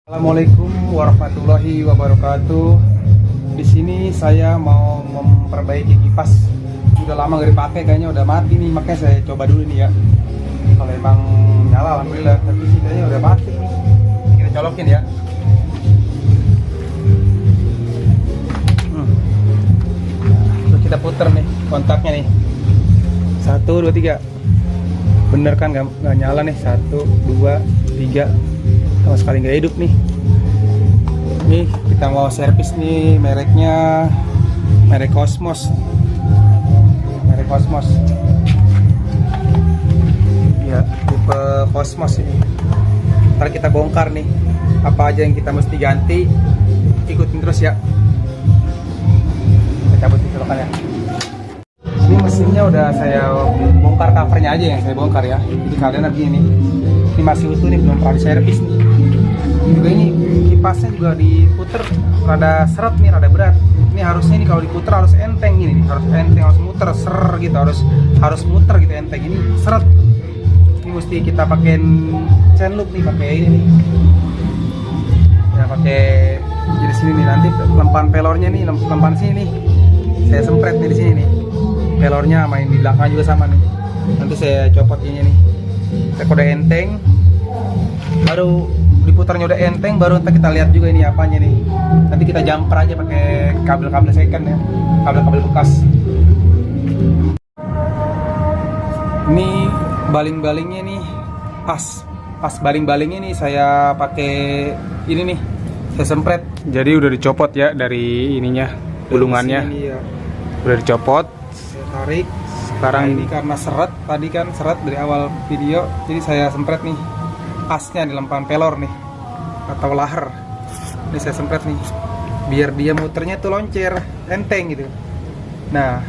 Assalamualaikum warahmatullahi wabarakatuh. Di sini saya mau memperbaiki kipas. Udah lama gak dipakai, kayaknya udah mati nih, makanya saya coba dulu nih ya. Kalau emang nyala alhamdulillah, tapi sih kayaknya udah mati nih. Kita colokin ya. Terus kita puter nih kontaknya nih. 1, 2, 3. Bener kan nggak nyala nih. 1, 2, 3. Sama sekali nggak hidup nih. Nih kita mau servis nih, mereknya merek Cosmos. Ya, tipe Cosmos ini. Ntar kita bongkar nih apa aja yang kita mesti ganti. Ikutin terus ya. Kita cabut di colokannya. Ini mesinnya udah saya bongkar, covernya aja yang saya bongkar ya. Jadi kalian nanti ini masih utuh nih, belum pernah diservis nih. Juga ini kipasnya juga diputer rada seret nih, rada berat. Ini harusnya nih kalau diputer harus enteng gini nih, harus enteng, harus muter ser gitu, harus muter gitu enteng. Ini seret. Ini mesti kita pakein chain loop nih, pakai ini nih. Ya pakai jadi sini nih, nanti lempan pelornya nih, lempan sini nih. Saya sempret nih di sini nih. Pelornya main di belakang juga sama nih. Nanti saya copot ini nih. Kita udah enteng, baru diputarnya udah enteng, baru ntar kita lihat juga ini apanya nih. Nanti kita jumper aja pakai kabel-kabel second ya, kabel-kabel bekas. Ini baling-balingnya nih, pas baling-balingnya nih saya pakai ini nih, saya sempret. Jadi udah dicopot ya dari ininya, gulungannya ya. Udah dicopot. Saya tarik. Sekarang ini karena seret, tadi kan seret dari awal video, jadi saya sempret nih asnya di lempan pelor nih atau laher. Ini saya sempret nih biar dia muternya tuh loncer, enteng gitu. Nah,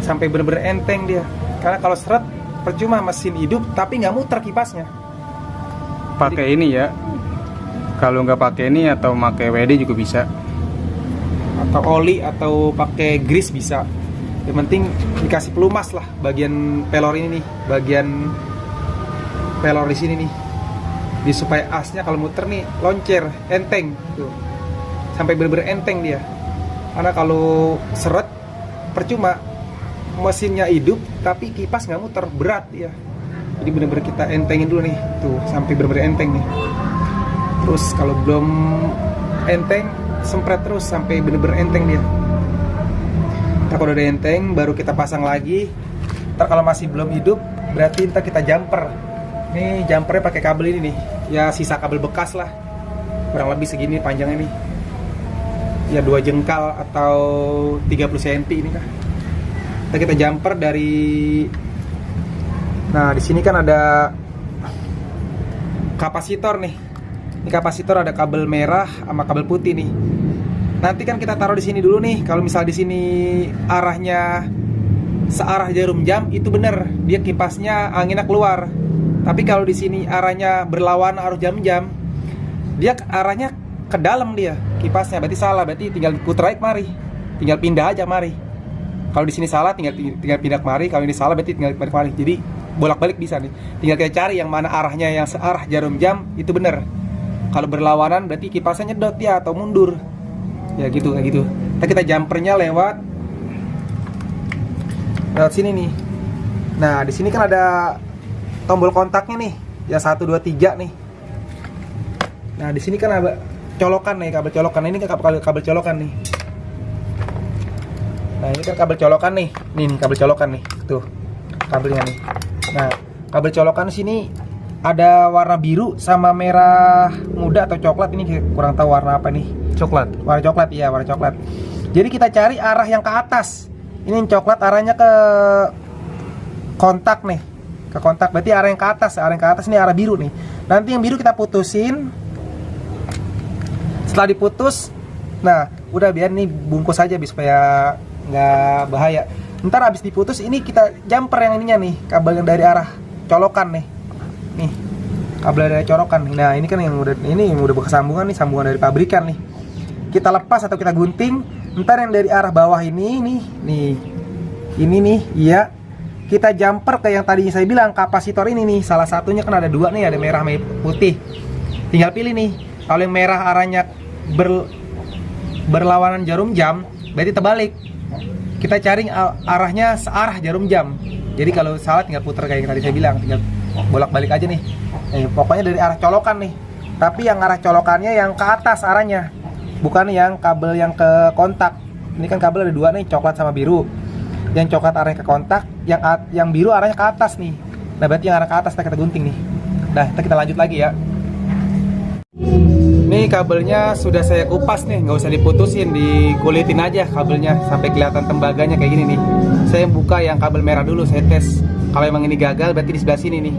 sampai bener-bener enteng dia. Karena kalau seret percuma mesin hidup tapi nggak muter kipasnya. Pakai ini ya. Kalau nggak pakai ini atau pakai WD juga bisa. Atau oli atau pakai grease bisa. Yang penting dikasih pelumas lah bagian pelor ini nih, bagian pelor di sini nih, di supaya asnya kalau muter nih loncer, enteng tuh, sampai bener-bener enteng dia. Karena kalau seret percuma, mesinnya hidup tapi kipas nggak muter, berat ya. Jadi bener-bener kita entengin dulu nih, tuh sampai bener-bener enteng nih. Terus kalau belum enteng, sempret terus sampai bener-bener enteng dia. Ntar kalau udah enteng baru kita pasang lagi. Ntar kalau masih belum hidup berarti ntar kita jumper. Nih jumpernya pakai kabel ini nih, ya sisa kabel bekas lah, kurang lebih segini panjangnya nih, ya 2 jengkal atau 30 cm ini kah. Ntar kita jumper dari, nah di sini kan ada kapasitor nih. Ini kapasitor ada kabel merah sama kabel putih nih. Nanti kan kita taruh di sini dulu nih. Kalau misal di sini arahnya searah jarum jam, itu bener, dia kipasnya anginnya keluar. Tapi kalau di sini arahnya berlawan arus jam-jam, dia arahnya ke dalam dia kipasnya. Berarti salah, berarti tinggal putar aja kemari, tinggal pindah aja mari. Kalau di sini salah tinggal pindah kemari, kalau ini salah berarti tinggal pindah kemari. Jadi bolak-balik bisa nih. Tinggal kita cari yang mana arahnya yang searah jarum jam, itu bener. Kalau berlawanan berarti kipasnya nyedot ya atau mundur. Ya gitu, kayak gitu. Kita jumpernya lewat sini nih. Nah di sini kan ada tombol kontaknya nih, ya 1, 2, 3 nih. Nah di sini kan ada colokan nih, kabel colokan. Ini kan kabel colokan nih. Nah ini kan kabel colokan nih, nih kabel colokan nih, tuh kabelnya nih. Nah kabel colokan sini ada warna biru sama merah muda atau coklat, ini kurang tahu warna apa nih. Warna coklat, iya warna coklat. Jadi kita cari arah yang ke atas. Ini yang coklat arahnya ke kontak nih, ke kontak, berarti arah yang ke atas. Arah yang ke atas ini arah biru nih. Nanti yang biru kita putusin. Setelah diputus, nah udah biar nih bungkus aja supaya nggak bahaya. Ntar abis diputus ini kita jumper yang ininya nih, kabel yang dari arah colokan nih. Nih kabel dari colokan nih. Nah ini kan yang udah bersambungan nih, sambungan dari pabrikan nih. Kita lepas atau kita gunting. Ntar yang dari arah bawah ini nih, iya kita jumper ke yang tadi saya bilang kapasitor ini nih. Salah satunya kan ada 2 nih, ada merah sama putih. tinggal pilih nih. Kalau yang merah arahnya berlawanan jarum jam, berarti terbalik. Kita cari arahnya searah jarum jam. Jadi kalau salah tinggal putar kayak yang tadi saya bilang, tinggal bolak-balik aja nih. Pokoknya dari arah colokan nih. Tapi yang arah colokannya yang ke atas arahnya, bukan yang kabel yang ke kontak. Ini kan kabel ada dua nih, coklat sama biru. Yang coklat arahnya ke kontak, yang biru arahnya ke atas nih. Nah berarti yang arah ke atas kita gunting nih. Nah kita lanjut lagi ya. Ini kabelnya sudah saya kupas nih, nggak usah diputusin, dikulitin aja kabelnya sampai kelihatan tembaganya kayak gini nih. Saya buka yang kabel merah dulu, saya tes. Kalau emang ini gagal berarti di sebelah sini nih.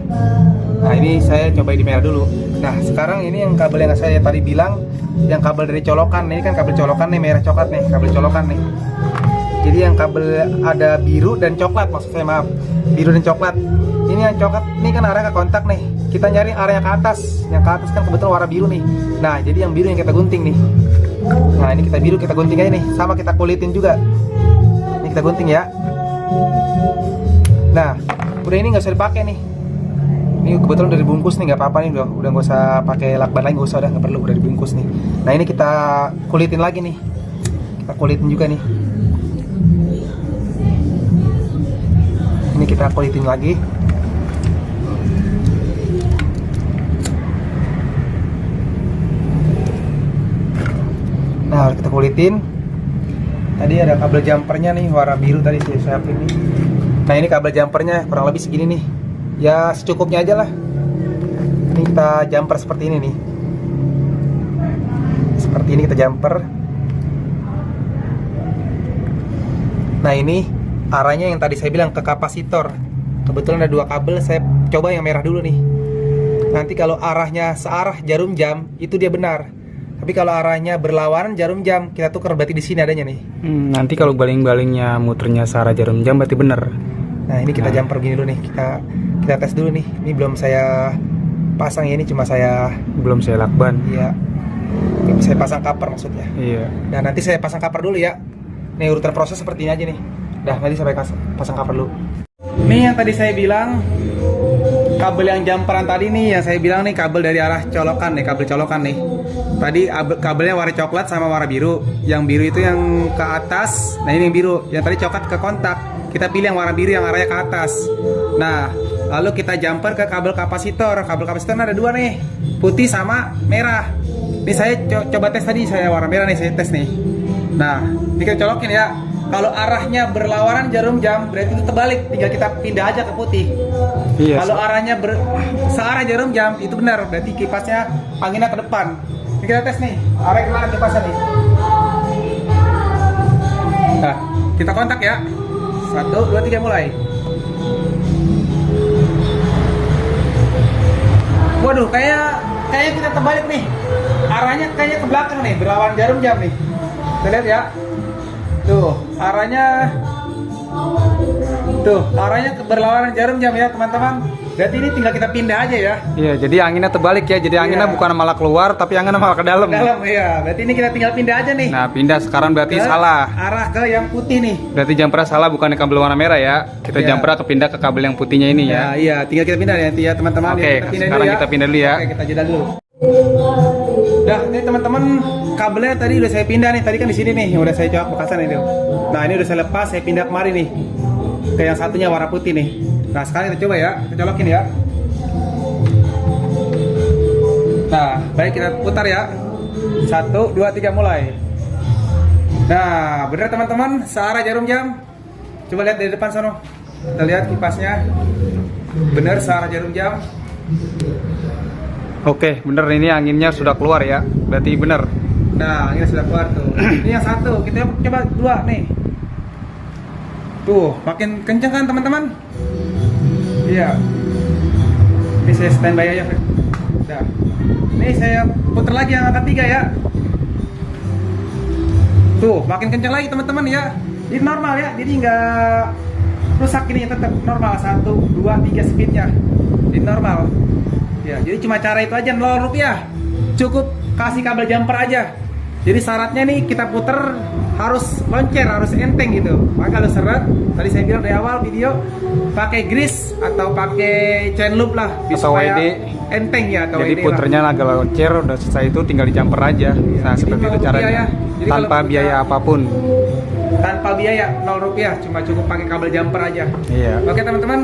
Nah ini saya coba di merah dulu. Nah sekarang ini yang kabel yang saya tadi bilang, yang kabel dari colokan. Ini kan kabel colokan nih, merah coklat nih, kabel colokan nih. Jadi yang kabel ada biru dan coklat, maksud saya, maaf, biru dan coklat. Ini yang coklat, ini kan arah ke kontak nih. Kita nyari area ke atas. Yang ke atas kan kebetulan warna biru nih. Nah jadi yang biru yang kita gunting nih. Nah ini kita biru, kita gunting aja nih. Sama kita kulitin juga. Ini kita gunting ya. Nah udah, ini nggak usah dipakai nih. Ini kebetulan udah dibungkus nih, nggak apa-apa nih, udah nggak usah pakai lakban lagi, nggak usah, udah nggak perlu, udah dibungkus nih. Nah ini kita kulitin lagi nih. Kita kulitin juga nih. Ini kita kulitin lagi. Nah kita kulitin. Tadi ada kabel jumpernya nih, warna biru tadi saya siapin nih. Nah ini kabel jumpernya kurang lebih segini nih. Ya secukupnya aja lah. Ini kita jumper seperti ini nih. Seperti ini kita jumper. Nah ini arahnya yang tadi saya bilang ke kapasitor. Kebetulan ada dua kabel, saya coba yang merah dulu nih. Nanti kalau arahnya searah jarum jam, itu dia benar. Tapi kalau arahnya berlawanan jarum jam, kita tukar, berarti di sini adanya nih. Nanti kalau baling-balingnya muternya searah jarum jam berarti benar. Nah ini kita jumper gini dulu nih, kita tes dulu nih. Ini belum saya pasang ya, ini cuma saya Belum saya lakban. Iya, belum saya pasang cover maksudnya. Iya. Nah nanti saya pasang cover dulu ya. Nih urutan proses seperti ini aja nih. Dah nanti saya pasang cover dulu. Ini yang tadi saya bilang, kabel yang jumperan tadi nih, yang saya bilang nih kabel dari arah colokan nih, kabel colokan nih. Tadi kabelnya warna coklat sama warna biru. Yang biru itu yang ke atas. Nah ini yang biru, yang tadi coklat ke kontak. Kita pilih yang warna biru yang arahnya ke atas. Nah lalu kita jumper ke kabel kapasitor. Kabel kapasitor ada dua nih, putih sama merah. Ini saya coba tes tadi, saya warna merah nih, saya tes nih. Nah ini kita colokin ya. Kalau arahnya berlawanan jarum jam, berarti itu terbalik, tinggal kita pindah aja ke putih. Iya. Kalau arahnya searah jarum jam, itu benar, berarti kipasnya anginnya ke depan. Ini kita tes nih, arah kemana kipasnya nih. Nah, kita kontak ya. 1, 2, 3 mulai. Waduh, kayak kita terbalik nih. Arahnya kayaknya ke belakang nih, berlawanan jarum jam nih. Kita lihat ya. Tuh, arahnya berlawanan jarum jam ya teman-teman. Berarti ini tinggal kita pindah aja ya. Iya, jadi anginnya terbalik ya. Jadi anginnya bukan malah keluar, tapi anginnya malah ke dalam. Ke dalam ya. Berarti ini kita tinggal pindah aja nih. Nah, pindah sekarang berarti salah. Arah ke yang putih nih. Berarti jumpernya salah, bukan ke kabel warna merah ya. Kita jumpernya pindah ke kabel yang putihnya ini ya. Iya, tinggal kita pindah ya teman-teman. Oke, sekarang kita pindah dulu ya. Oke, kita jeda dulu. Nah, ini teman-teman, kabelnya tadi udah saya pindah nih. Tadi kan di sini nih, udah saya colok bekasan ini. Nah, ini udah saya lepas, saya pindah kemari nih. Ke yang satunya warna putih nih. Nah, sekarang kita coba ya, kita colokin ya. Nah, baik, kita putar ya. 1, 2, 3 mulai. Nah, bener teman-teman, searah jarum jam. Coba lihat dari depan sono. Kita lihat kipasnya. Bener searah jarum jam. Oke, bener, ini anginnya sudah keluar ya. Berarti bener. Nah, ini sudah keluar tuh. Ini yang satu, kita coba 2 nih. Tuh, makin kenceng kan teman-teman? Iya. Ini saya standby aja. Udah. Ini saya putar lagi yang angka 3 ya. Tuh, makin kenceng lagi teman-teman ya. Ini normal ya, jadi nggak rusak, ini tetap normal. 1, 2, 3 speednya. Ini normal. Ya, jadi cuma cara itu aja, Rp0. Cukup kasih kabel jumper aja. Jadi syaratnya nih kita puter harus loncer, harus enteng gitu. Maka kalau seret, tadi saya bilang dari awal video, pakai grease atau pakai chain loop lah, Atau supaya WD. enteng ya atau Jadi ini lah. puternya agak loncer, udah selesai itu tinggal dijumper aja. Nah Jadi seperti itu 0 caranya. rupiah ya. Jadi Tanpa kalau biaya punya- apapun. Tanpa biaya 0 rupiah, cuma cukup pakai kabel jumper aja. Iya. Oke teman-teman,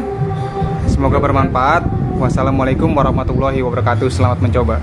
Semoga bermanfaat. Wassalamualaikum warahmatullahi wabarakatuh. Selamat mencoba.